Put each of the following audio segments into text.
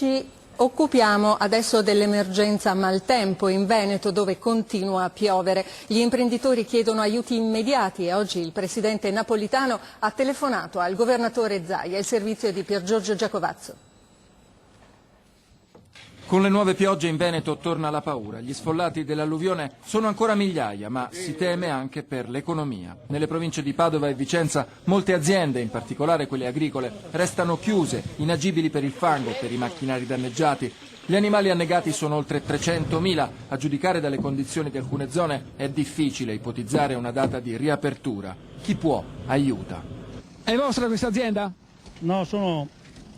Ci occupiamo adesso dell'emergenza maltempo in Veneto, dove continua a piovere. Gli imprenditori chiedono aiuti immediati e oggi il presidente Napolitano ha telefonato al governatore Zaia. Il servizio è di Piergiorgio Giacovazzo. Con le nuove piogge in Veneto torna la paura. Gli sfollati dell'alluvione sono ancora migliaia, ma si teme anche per l'economia. Nelle province di Padova e Vicenza molte aziende, in particolare quelle agricole, restano chiuse, inagibili per il fango, per i macchinari danneggiati. Gli animali annegati sono oltre 300.000. A giudicare dalle condizioni di alcune zone è difficile ipotizzare una data di riapertura. Chi può, aiuta. È vostra questa azienda? No, sono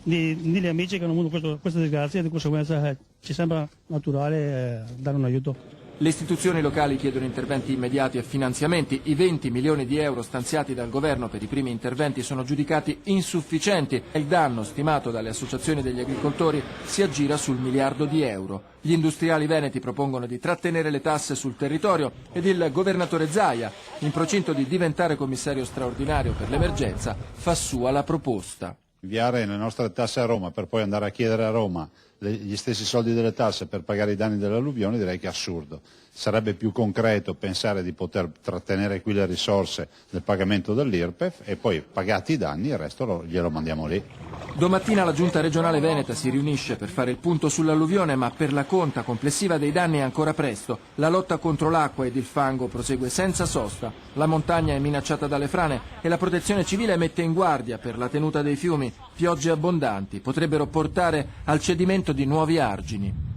degli amici che hanno avuto questa disgrazia e di conseguenza ci sembra naturale dare un aiuto. Le istituzioni locali chiedono interventi immediati e finanziamenti. I 20 milioni di euro stanziati dal governo per i primi interventi sono giudicati insufficienti. Il danno stimato dalle associazioni degli agricoltori si aggira sul 1 miliardo di euro. Gli industriali veneti propongono di trattenere le tasse sul territorio ed il governatore Zaia, in procinto di diventare commissario straordinario per l'emergenza, fa sua la proposta. Inviare le nostre tasse a Roma per poi andare a chiedere a Roma gli stessi soldi delle tasse per pagare i danni dell'alluvione direi che è assurdo. Sarebbe più concreto pensare di poter trattenere qui le risorse del pagamento dell'IRPEF e poi pagati i danni il resto glielo mandiamo lì. Domattina la Giunta regionale veneta si riunisce per fare il punto sull'alluvione, ma per la conta complessiva dei danni è ancora presto. La lotta contro l'acqua ed il fango prosegue senza sosta. La montagna è minacciata dalle frane e la protezione civile mette in guardia per la tenuta dei fiumi. Piogge abbondanti potrebbero portare al cedimento di nuovi argini.